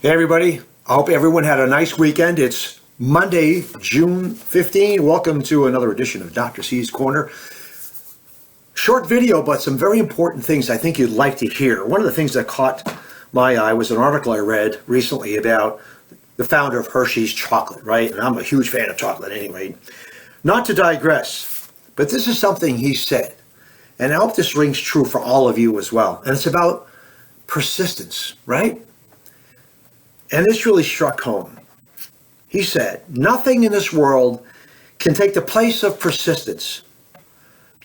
Hey everybody, I hope everyone had a nice weekend. It's Monday, June 15. Welcome to another edition of Dr. C's Corner. Short video, but some very important things I think you'd like to hear. One of the things that caught my eye was an article I read recently about the founder of Hershey's chocolate, right? And I'm a huge fan of chocolate anyway. Not to digress, but this is something he said, and I hope this rings true for all of you as well. And it's about persistence, right? And this really struck home. He said, nothing in this world can take the place of persistence.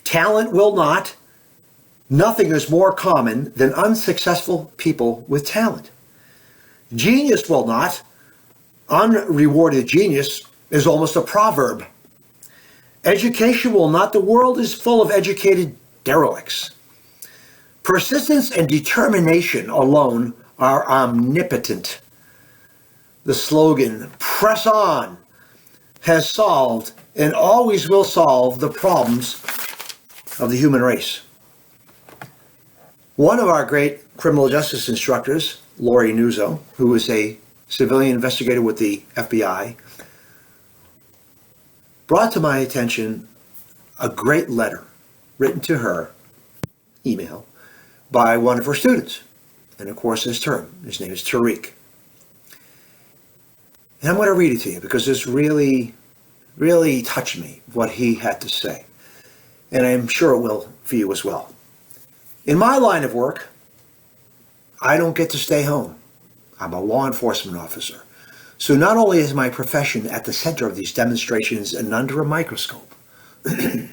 Talent will not. Nothing is more common than unsuccessful people with talent. Genius will not. Unrewarded genius is almost a proverb. Education will not. The world is full of educated derelicts. Persistence and determination alone are omnipotent. The slogan, press on, has solved and always will solve the problems of the human race. One of our great criminal justice instructors, Lori Nuzzo, who is a civilian investigator with the FBI, brought to my attention a great letter written to her, email, by one of her students. And of course, his name is Tariq. And I'm going to read it to you because this really, really touched me, what he had to say. And I'm sure it will for you as well. In my line of work, I don't get to stay home. I'm a law enforcement officer. So not only is my profession at the center of these demonstrations and under a microscope, it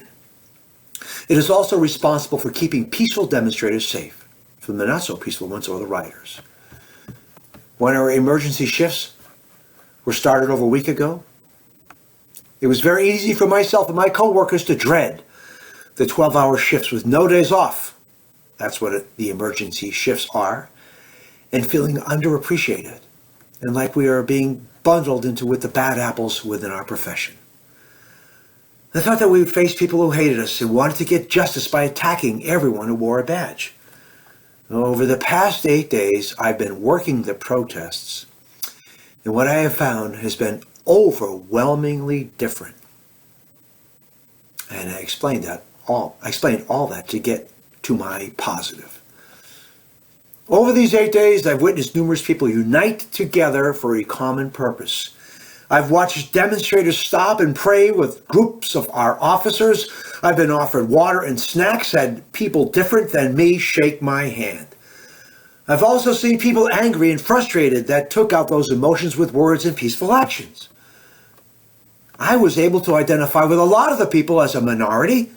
is also responsible for keeping peaceful demonstrators safe from the not so peaceful ones or the rioters. When our emergency shifts were started over a week ago, it was very easy for myself and my coworkers to dread the 12-hour shifts with no days off. That's what the emergency shifts are. And feeling underappreciated and like we are being bundled into with the bad apples within our profession. I thought that we would face people who hated us and wanted to get justice by attacking everyone who wore a badge. Over the past 8 days, I've been working the protests, and what I have found has been overwhelmingly different. And I explained all that to get to my positive. Over these 8 days, I've witnessed numerous people unite together for a common purpose. I've watched demonstrators stop and pray with groups of our officers. I've been offered water and snacks, had people different than me shake my hand. I've also seen people angry and frustrated that took out those emotions with words and peaceful actions. I was able to identify with a lot of the people as a minority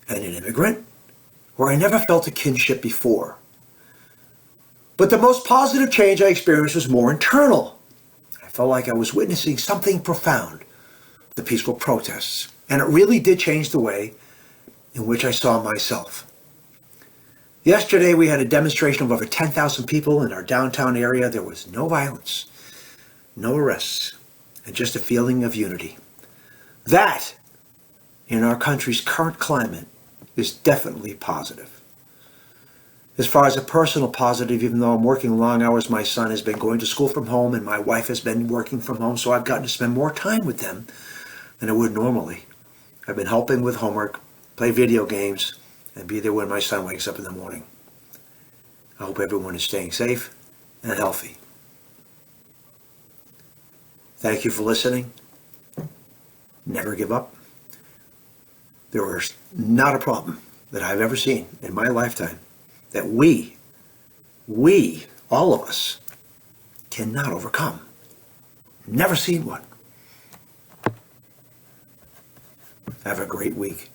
and an immigrant, where I never felt a kinship before. But the most positive change I experienced was more internal. I felt like I was witnessing something profound, the peaceful protests, and it really did change the way in which I saw myself. Yesterday, we had a demonstration of over 10,000 people in our downtown area. There was no violence, no arrests, and just a feeling of unity. That, in our country's current climate, is definitely positive. As far as a personal positive, even though I'm working long hours, my son has been going to school from home and my wife has been working from home, so I've gotten to spend more time with them than I would normally. I've been helping with homework, play video games, and be there when my son wakes up in the morning. I hope everyone is staying safe and healthy. Thank you for listening. Never give up. There is not a problem that I've ever seen in my lifetime that we, all of us, cannot overcome. Never seen one. Have a great week.